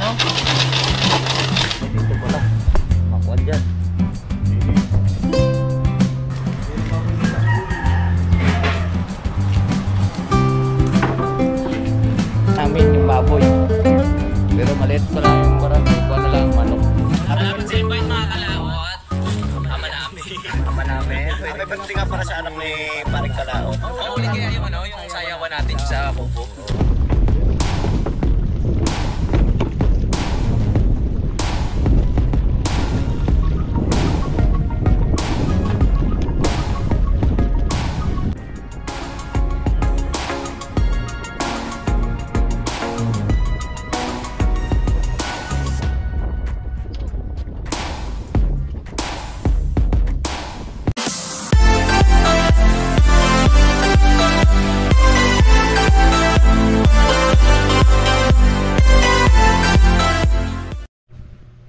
no? Dito pala. Makuan dyan. Namin yung baboy. Pero maliit pa lang yung parang kuha na lang manok. Salamat sa invite mga kalawat. Ama namin. Ama namin. May pagdating nga para sa anak ni Paring Kalaot. Oo, ulit kaya yung ano, yung sayawan natin sa kubo.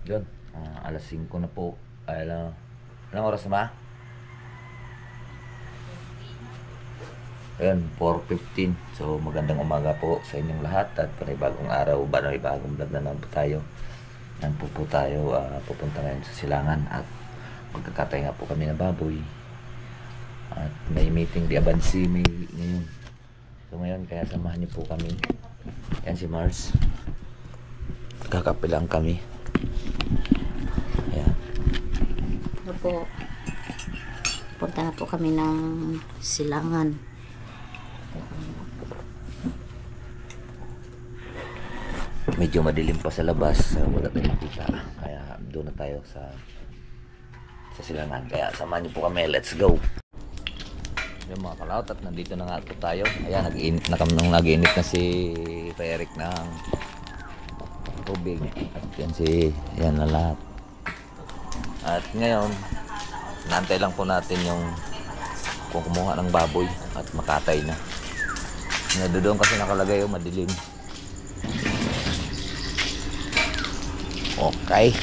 Yun, alas 5 na po. Ay, ilang oras na ba? Ayun, 4:15. So magandang umaga po sa inyong lahat. At panibagong araw, panibagong vlog na naman po tayo. Yan po tayo, pupunta ngayon sa silangan. At magkakatay nga po kami ng baboy. At may meeting di Abansi may ngayon. So ngayon, kaya samahan niyo po kami. Yan si Mars. Kakapilang kami. Ayan. Ano po, punta na po kami ng silangan. Medyo madilim pa sa labas, wala tayong makita. Kaya doon na tayo sa silangan. Kaya samahan niyo po kami, let's go! Yung mga kalaot, at nandito na nga po tayo. Ayan, nag-iinit na si Eric ng tubig. At yan na lahat. At ngayon, naantay lang po natin yung kung kumuha ng baboy at makatay na. Doon kasi nakalagay yung madilim. Okay.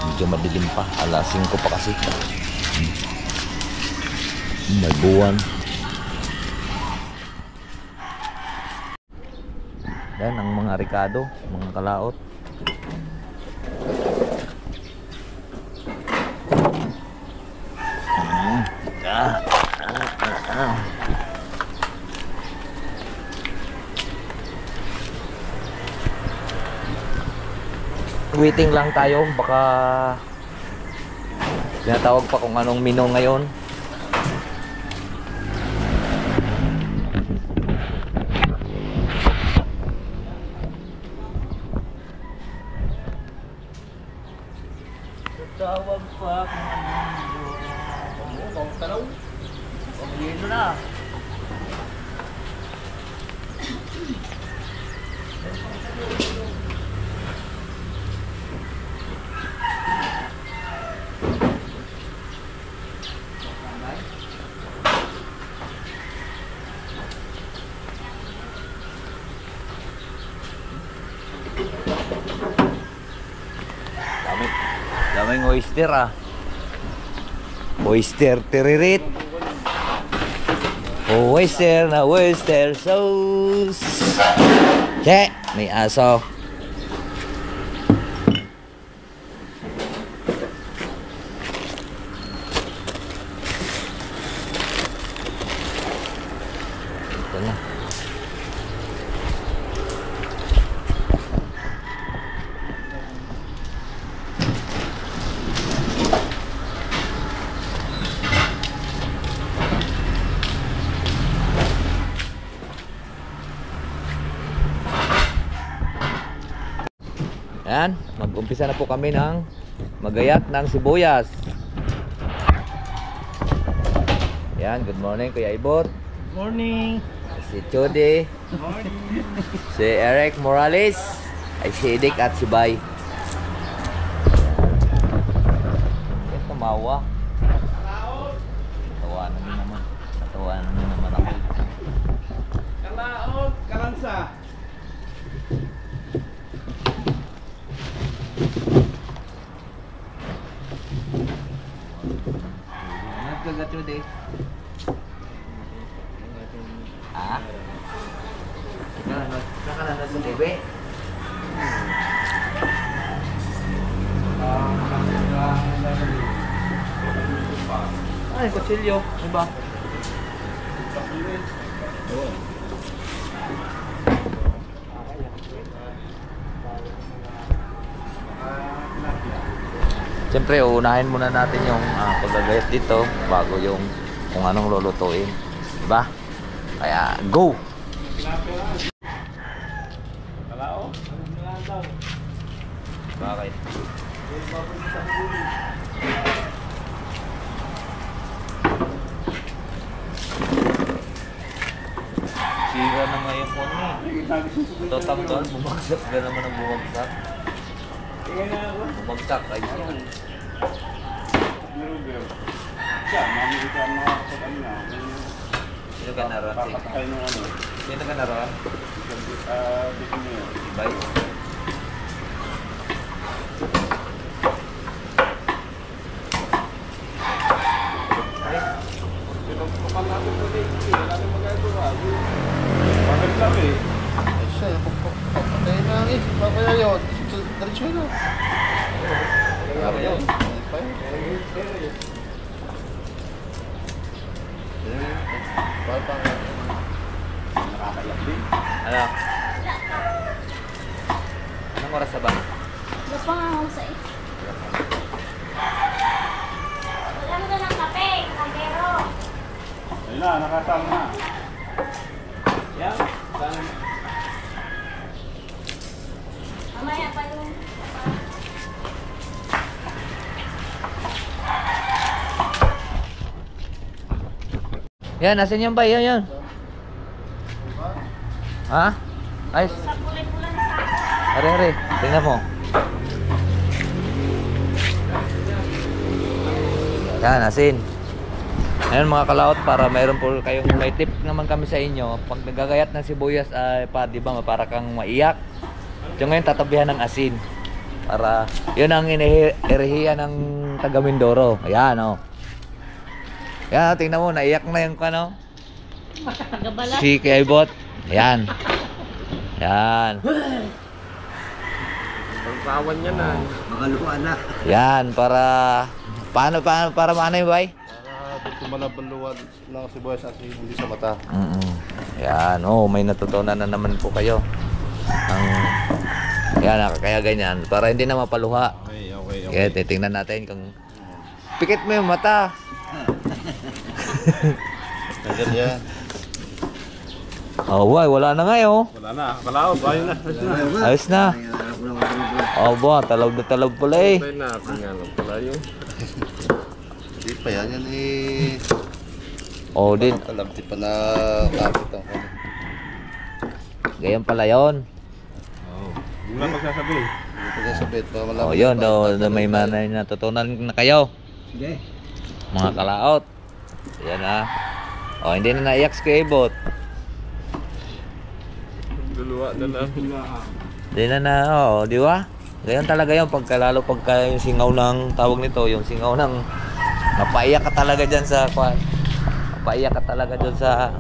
Medyo madilim pa. Alas 5 pa kasi. May buwan. Yan ang mga rikado, mga kalaot. Waiting lang tayo, baka tinatawag pa kung anong menu ngayon. Tawag pa kung anong tanaw. Pamilino na. Daming oyster oyster tiririt. Oyster na oyster sauce. Che, may aso. Ito na. Ayan, mag-umpisa na po kami ng magayat ng sibuyas. Ayan, good morning Kuya Ibot. Good morning. Si Chody. Good morning. Si Eric Morales. Ay si Edik at si Bay. Ayan, tumawa. Tawanan niyo naman. Tawanan niyo naman ako. Kalaot, kalansa. nagagat yun eh. Ah? Nakalanod sa TV? Ay, kutsilyo. Diba? Siyempre, uunahin muna natin yung paggagayat dito bago yung kung anong lulutuin. Diba? Kaya, go! Bakit? Sira na nga yung phone niya. Totanggal, bumagsak ka naman ang bumagsak. Bumagsak, ayos yan. Sino ka naroon? Sino ka naroon? Bye. Ano? Anong oras na ba? Lapang ako sa ito. Alam mo ng kape, kambero. Ayun na, nakasama na. Yan. Mamaya pa yung... Yan, nasan yan ba? Yan, yan. Ha? Ayos. Sa kulay-pula na sa... Are, are. Tingnan mo. Yan, asin. Ngayon mga kalaot, para mayroon po kayong may tip naman kami sa inyo. Pag nagagayat ng sibuyas, di ba, para kang maiyak. So ngayon, tatabihan ng asin. Para, yun ang inirehiya ng taga Mindoro. Ayan, o. Yan, tingnan mo, naiyak na yung ano. Gabalat. Si Kaibot. Ayan. Yan. Pagpawan niya na. Magaluan na. Yan, para... Paano, para maano yung bay? Dito malabaluan ng sibuyas at hindi sa mata. Yan, oh, may natutunan na naman po kayo. Yan, kaya ganyan. Para hindi na mapaluha. Okay. Kaya titingnan natin kung... Pikit mo yung mata. Ganyan. Oh, boy, wala na nga oh. Wala na. Kalaot. Ayun na. Ayos na. Oh, boy, talog na talog pala eh. Tayo na. Pingalog pala yun. Hindi pa yan. Yan eh. Oh, din. Talabti pa na kapit ako. Ganyan pala yon. Hindi mo lang magsasabi. Hindi magsasabi. Oh, yun daw, may manay natutunan na kayo. Sige. Mga kalaot. Yan ah. Oh, hindi na naiyak si Kaibot. Luluwa na lang. Hindi na oh, di ba? Ganyan talaga yun, lalo pagka yung singaw ng tawag nito, yung singaw ng napaiyak ka talaga dyan sa kwan. Napaiyak ka talaga dyan sa...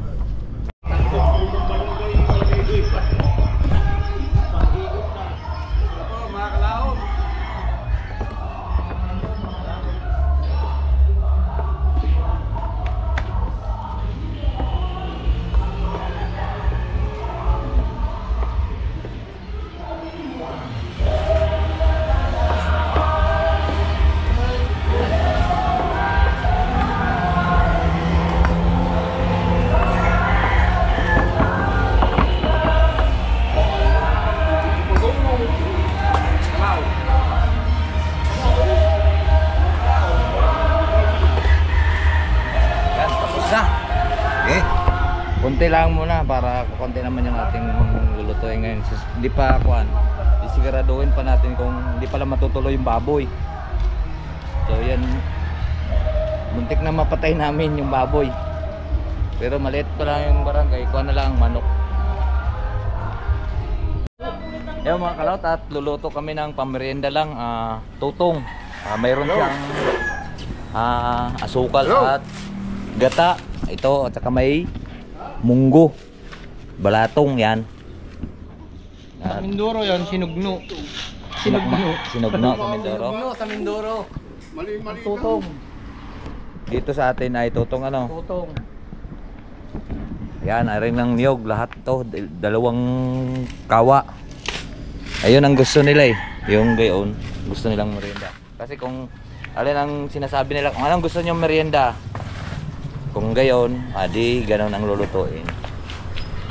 Konti lang muna para konti naman yung ating lulutuin ngayon. Hindi pa kuan. Isiguraduhin pa natin kung hindi pala matutuloy yung baboy. So yan, muntik na mapatay namin yung baboy. Pero maliit pa lang yung barangay, kuha na lang manok. Yan mga kalaot, at luluto kami ng pamerienda lang, tutong. Mayroon siyang asukal at gata. Ito, at saka may munggo. Balatong yan. Sa Mindoro yan, sinugno. Sinugno sa Mindoro. Sa Mindoro. Mali-mali Tutong. Dito sa atin ay tutong ano. Tutong. Yan, aring ng niyog. Lahat to, dalawang kawa. Ayun ang gusto nila eh. Yung gayon, gusto nilang merienda. Kasi kung alin ang sinasabi nila, kung anong gusto nyo merienda, kung gayon, di ganon ang lulutuin.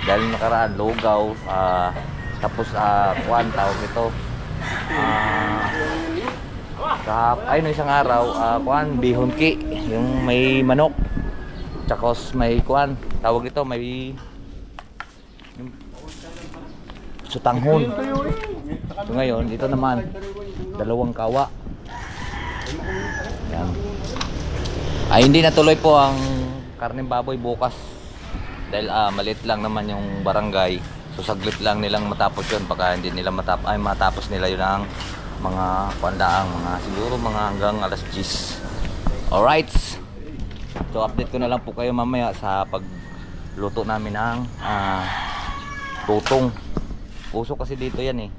Dahil nakaraan, lugaw, tapos kuwan, tawag ito. Ay, no, isang araw, kuwan, bihonki, yung may manok. Tsaka may kuwan, tawag ito, may yung sutanghon. So ngayon, ito naman, dalawang kawa. Yan. Hindi natuloy po ang karneng baboy bukas. Dahil maliit lang naman yung barangay. So saglit lang nilang matapos yun. Baka hindi nila matapos nila yun ang mga pandaang siguro mga hanggang alas 10. Alright. So update ko na lang po kayo mamaya sa pagluto namin ng tutong. Puso kasi dito yan eh.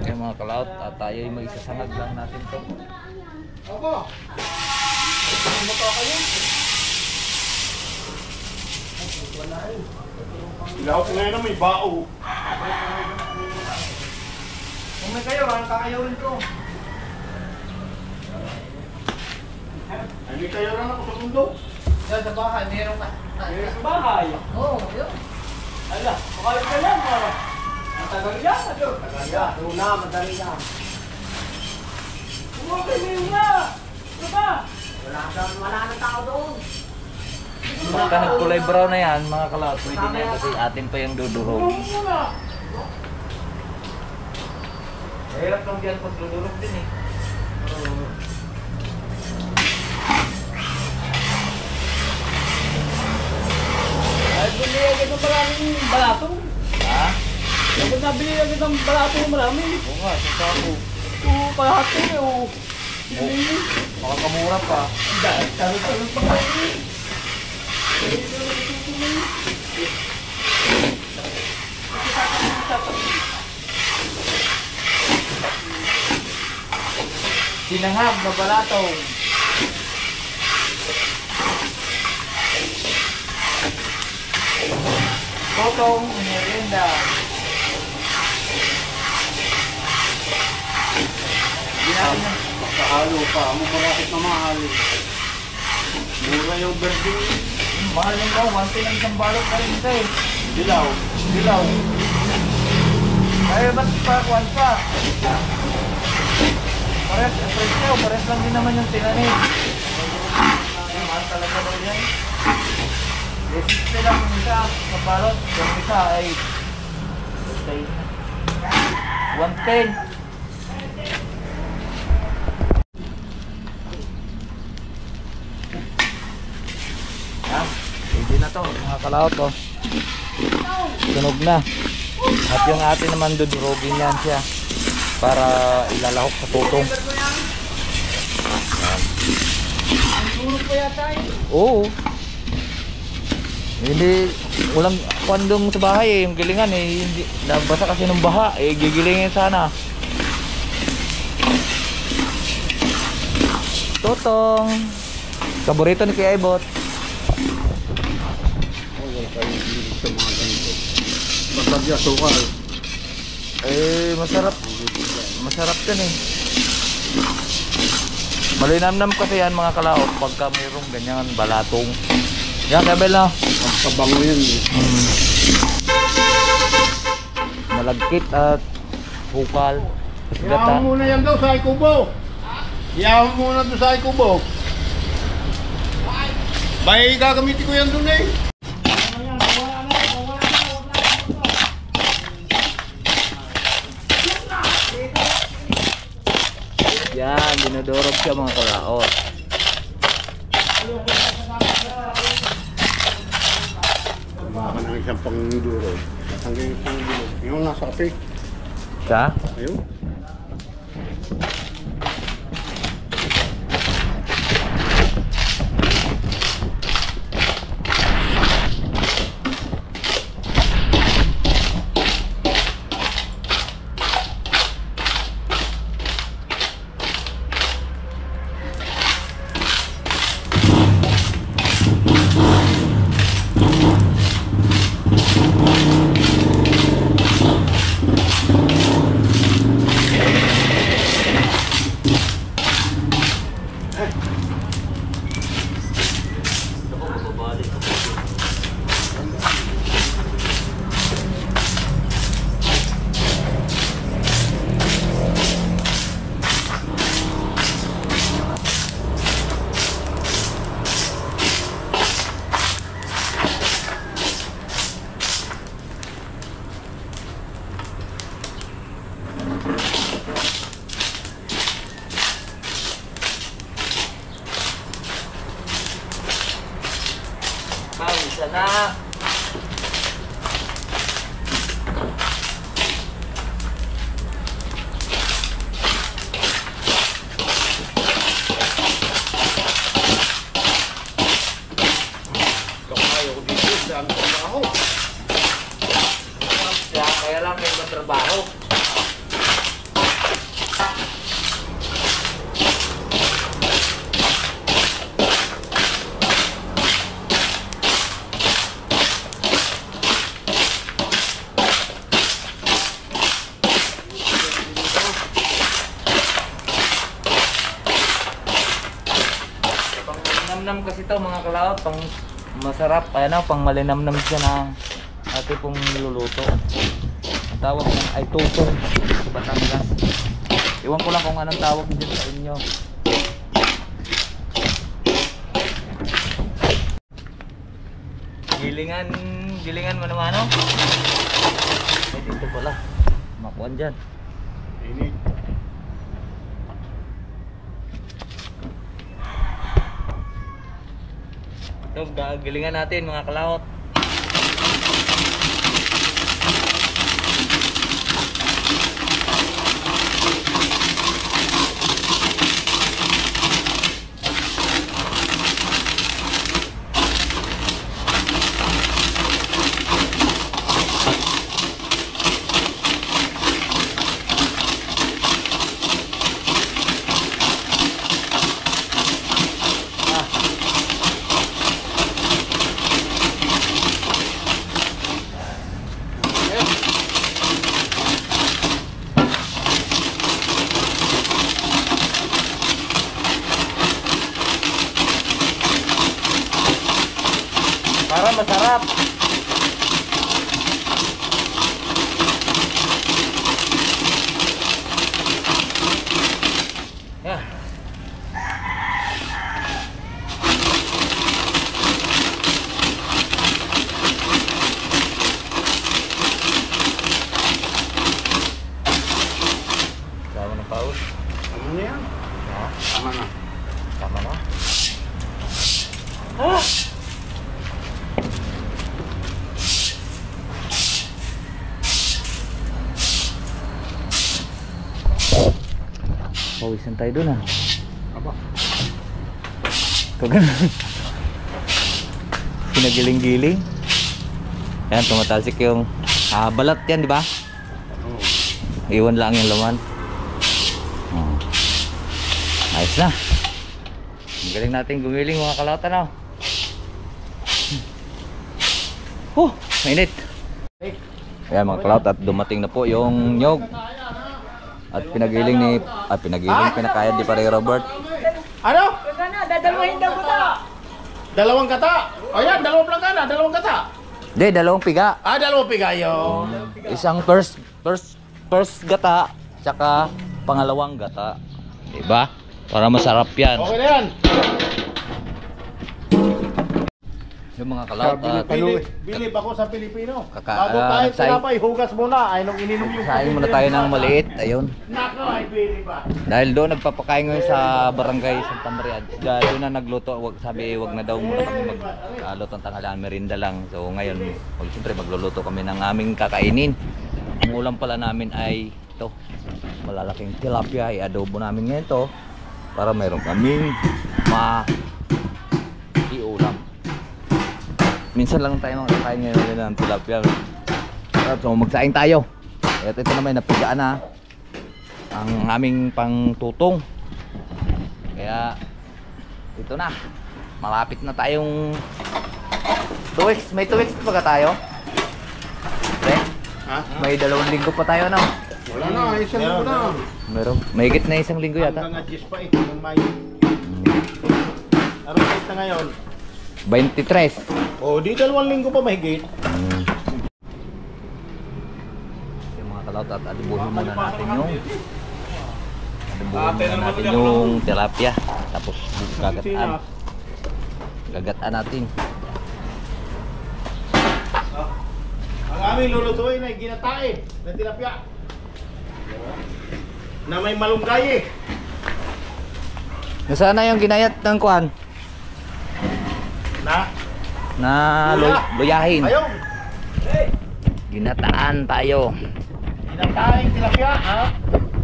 Okay mga kalaot, tayo ay may isasangag lang natin to. Ilaw ko ngayon may bao. Kung may kayo, ang kakayawin ko. Hindi kayo rin ako sa mundo. Diyan sa bahay, meron ka. Sa bahay? Oo, yun. Ala, makalit ka lang, para. Matagal yan, ano? Matagal yan. Una, madali yan. Umukay mo yun na! Ano ba? Wala na tao doon. Pagka nagkulay brown na yan mga kalaot, pwede na yan kasi atin pa yung dudurog. Hirap lang yan pag dudurog din eh. Ay, bumili agad ng maraming balatong. Ha? Dapat nabili agad ng balatong marami. Oo nga, sasa ako. Oo, kalahati eh, oo. Hindi. Makakamura pa. Dahil talon-talon pa kayo. Sinangag na balatong. Totong merienda. Ginagawa Kahalo pa, bakit na mahal? Mura yung berding. mahal yung daw, 1 lang isang balot na rin ito eh. Dilaw. Dilaw. Kaya ba't pa kuwan pa? Pares, presyo, pares lang din naman yung tinanim. Ay, mahal talaga daw yan. 60 lang yung isa sa balot. Yung isa ay 110. Ha? Hindi na to, mga kalaot oh. Sunog na. At yung atin naman dudurogin yan siya para ilalahok sa tutong. Turog pa yata eh. Oo. Hindi, walang kwandong sa bahay eh, yung gilingan eh, hindi, nabasa kasi ng baha eh, gigilingin sana. Tutong. Paborito ni Kuya Ibot. Sa mga ganito. Pasagya, sukal. Eh, masarap. Masarap yan eh. Malinamnam kasi yan mga kalaot pagka mayroong ganyan balatong. Yan, Kabel na. Kabango yan eh. Malagkit at bukal. Iyawan muna yan daw sa Ikubo. Iyawan muna doon sa Ikubo. Bay, gagamitin ko yan doon eh. Yan, dinudurog siya mga kalaot. Baka ng isang pangduro. Hanggang isang duro. Yung nasa kape. Sa? Ayun. Isa na. Kamayo ko dito, dami ko trabaho. Kaya lang may matrabaho. Malinamnam kasi to mga kalaot, pang masarap, ano, pang malinamnam siya na ate pong niluluto. Ang tawag niya ay tutong sa Batangas. Iwan ko lang kung anong tawag dyan sa inyo. Gilingan mo naman, ano? Ay, dito pala. Makuan dyan. Init. Ito, gilingan natin mga kalaot. Para masarap. Ya. Sama ng paus. Ano na yan? Ha? Tama na. Tama na. Ah! Pawisan tayo dun, ah. Aba. Kagano. Pinagiling-giling. Ayan, tumatalsik yung balat yan, di ba? Oo. Iwan lang yung laman. Oh. Ayos na. Ang galing natin gumiling mga kalautan, oh. Mainit. Ayan mga kalaut, at dumating na po yung nyog. At pinagiling pinakayad di pare Robert. Ano? Dadalawin daw ko ta. Dalawang kata. O yan, dalawang plangana, dalawang kata. Hindi, dalawang piga. Dalawang pigayo. Isang first gata, tsaka pangalawang gata. Diba? Para masarap yan. Okay na yan. Yung mga kalaut at Bilib ako sa Pilipino. Kaka- Bago tayo say- tinapay, hugas muna. Ay, nung ininom yung kain muna tayo ng maliit. Ayun. Nako, ay bilib ba? Dahil doon nagpapakain ngayon sa barangay Santa Maria. Doon na nagluto. Sabi wag na daw muna kami magluto ng tanghalian, merinda lang. So ngayon, siyempre magluluto kami ng aming kakainin. Ang ulam pala namin ay ito. Malalaking tilapia. I-adobo namin ngayon to para mayroon kaming iulam. Minsan lang tayo makakain ngayon ng tilapia. So magsaing tayo. At ito naman napigaan na ang aming pangtutong. Kaya ito na. Malapit na tayong 2 weeks. May 2 weeks pa tayo? Pre? Ha? May 2 linggo pa tayo, no? Wala na, isang linggo na. Meron. May higit na 1 linggo yata. Hanggang adjust pa eh, kung may. Anong date na ngayon? 23. O, di 2 linggo pa mahigit. Yung mga kalaut, at adibuhin muna natin yung tilapia. Tapos gagataan natin. Ang aming lulutuin ay ginatae na tilapia. Na may malunggay eh. Nasaan na yung ginayat ng kuan? Na? na luyahin. Ayun. Ginataan tayo. Tinataing tilapia, ha?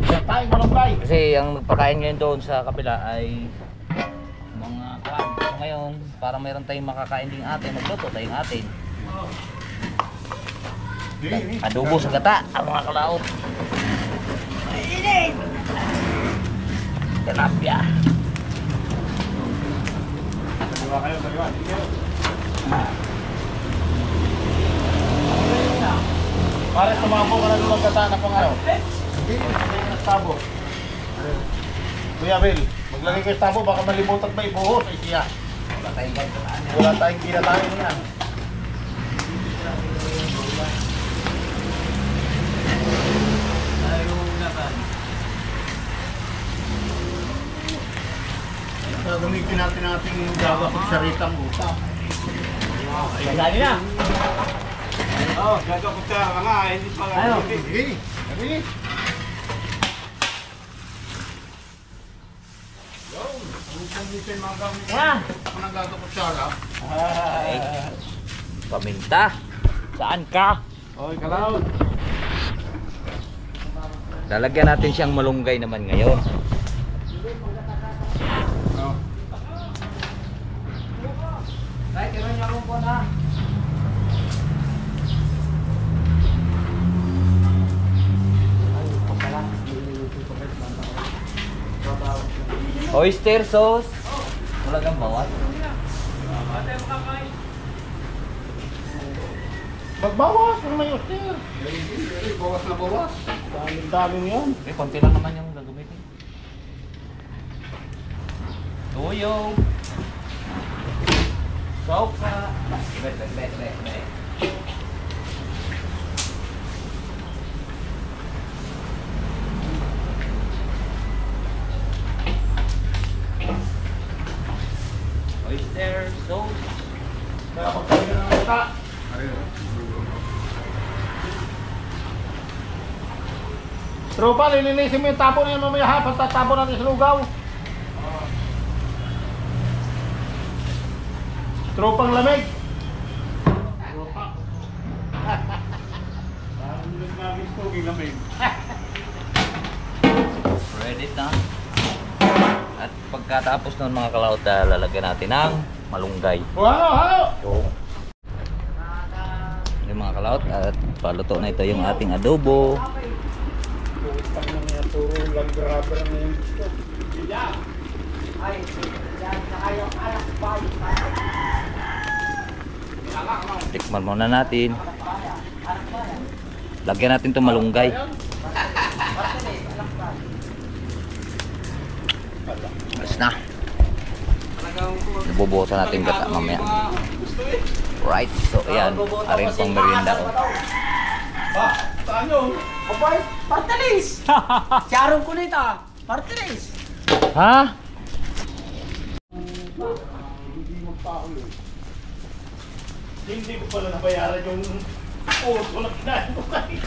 Tinataing malunggay. Kasi ang pagkain ngayon doon sa kapila ay mga crab. So ngayon, para mayroon tayong makakain din atin, magluto tayong atin. Adobo sa gata, ang mga kalaot. Mainit! Tilapia. Dalawa kayo, dalawa. Pare, tumabo ka na lumang gata na pang araw. Hindi ka na tabo. Kuya Bill, maglagay kayo tabo, baka malimutan ba ibuhos ay siya. Wala tayong kinatayin niya. Gagamitin natin ang ating gawa pag saritang uta. Dali na! Oo, gagawin ko ka nga, hindi pa nga. Ayun, sige. Sige. Ako nang gagawin siya, ha? Paminta. Saan ka? Oy, kalaw. Lalagyan natin siyang malunggay naman ngayon. Ay, kailan niya akong po na? Oyster sauce. Wala kang bawat. Magbawas, ano may oyster? Bawas na bawas. Daming yan. Eh, konti lang naman yung gagamitin. Tuyo. Sopa. Bet. Oyster sauce. Kaya pagkain ng mata. Tropa, lilinisin mo yung tapo niya mamaya ha. Pagtatapon natin sa lugaw. Tropang lamig. Tropa. Parang nagmamit ko yung lamig. Ready na. At pagkatapos ng mga kalaot, lalagyan natin ng malunggay. Halo! So, yung mga kalaot at paluto na ito yung ating adobo. Putang na niya, puro lang grabber na yung gusto. Tikman muna natin. Lagyan natin itong malunggay. Ayos na. Nabubuhusan natin yung gata mamaya. Right, so ayan. Aring pang merienda ko. Saan yun? Abay, Martinez! Charong kulita, Martinez! Ha? Hindi ko pala nabayaran yung puso na kinain ko kayo.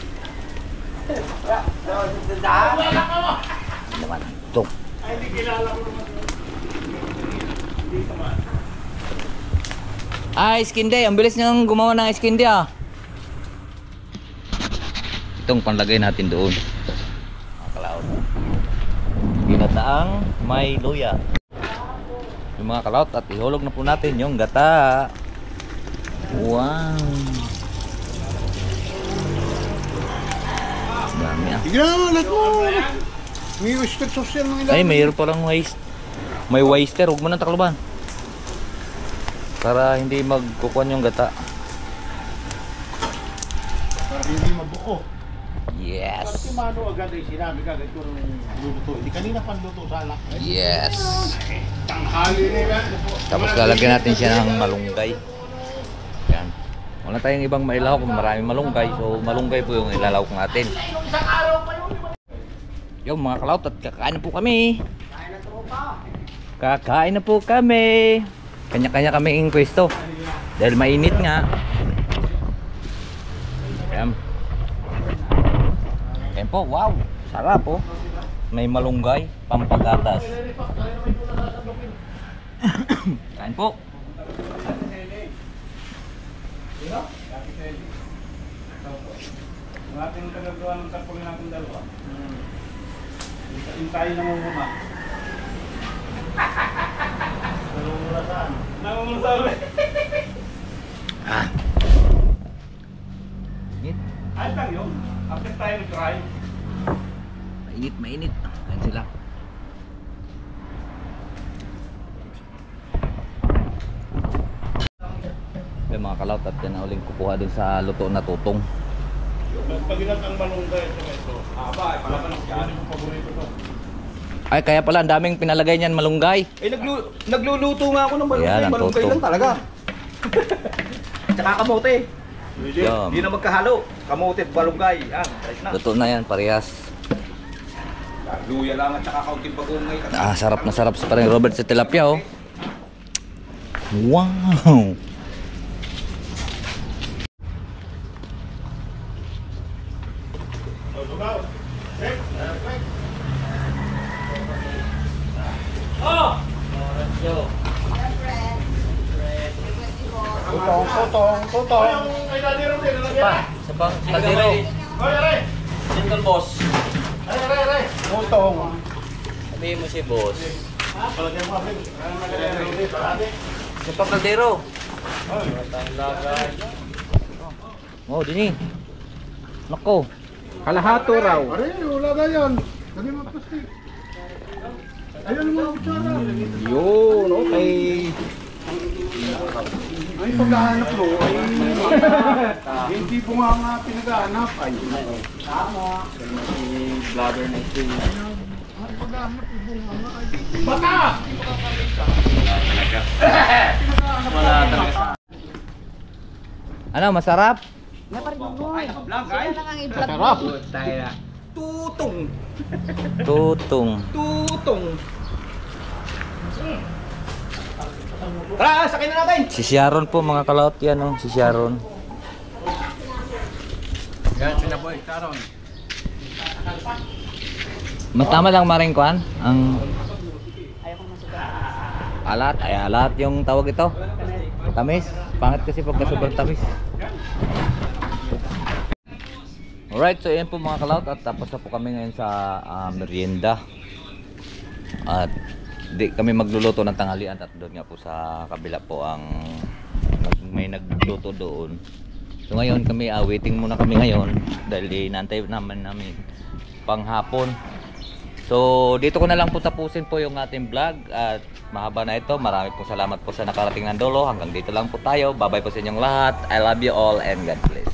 Wala ka mo! Ano naman ito? Ay, hindi kilala ko naman. Hindi naman. Skin day. Ang bilis niyang gumawa ng skin day ah. Itong panlagay natin doon. Mga kalaot. Ginataang may luya. Yung mga kalaot at ihulog na po natin yung gata. Wow. Dami ah. Tignan mo! May oyster sauce yan mga Ay, mayroon palang may oyster. Huwag mo nang takloban. Para hindi magkukuhan yung gata. para hindi mabuko. Yes. Kasi mano agad ay sinabi ka ganito ng luluto. Hindi kanina pang luto sana. Yes. Tanghali nila. Tapos lalagyan natin siya ng malunggay. Yan. Wala tayong ibang mailaw kung maraming malunggay. So malunggay po yung ilalaw natin. Isang araw pa yun. Yung mga kalaot at kakain na po kami. Kakain na po kami. Kanya-kanya kami yung pwesto. Dahil mainit nga. Yan. Yan po, wow. Sarap po. May malunggay, pampagatas. Kain po. Ang ating tagagawa ng tarpaulin natin dalawa. Yung tayo namumuna. Namumuna saan? Namumuna saan ulit. Init. Ayos lang yun. After tayo nag-try. Mainit, mainit. Ayan sila. May mga kalawt at yan na uling kukuha dun sa luto na tutong. Pag-inat ang malunggay ito ito. Aba, pala pa ng yan yung paborito ko. Ay, kaya pala ang daming pinalagay niyan malunggay. Nagluluto nga ako ng malunggay. Yan, ang Malunggay totoo. lang talaga. Tsaka kamote. Yum. Hindi na magkahalo. Kamote at malunggay. Yan, ayos na. Luto na yan, parehas. Luya lang at tsaka kaunting pagungay. Sarap na sarap sa parang Robert sa tilapia, oh. Wow! Tutong. Ay, dadero din. Sa bang kaldero. Aray! Single boss. Aray! Tutong. Sabihin mo si boss. Palagyan mo kasi. Sa bang kaldero. Oh, dini. Nako. Kalahato raw. Aray, wala na yan. Dali mo plastic. Ayun mo ang kutsara. Yun, okay. Ay, paghahanap mo, ay hindi po nga pinaghahanap. Ay, tama. Vlogger na ito. Ay, paghahanap, ibunga nga. Bata! Wala talaga. Ano, masarap? Vlog, guys. Sarap. Tutong. Tutong. Tutong. Tara, sakin na natin. Si Sharon po mga kalawt yan, oh. Si Sharon. Yan, sinaboy, Sharon. Matama lang maring kuan ang alat, ay alat yung tawag ito. Tamis. Pangit kasi pagka sobrang tamis. Alright, so yan po mga kalawt at tapos na po kami ngayon sa merienda. At di kami magluluto ng tanghalian at doon nga po sa kabila po ang may nagluto doon. So ngayon kami waiting muna kami ngayon dahil inaantay naman namin panghapon. So dito ko na lang po tapusin po yung ating vlog at mahaba na ito. Marami po salamat po sa nakarating ng dulo. Hanggang dito lang po tayo. Bye bye po sa inyong lahat. I love you all and God bless.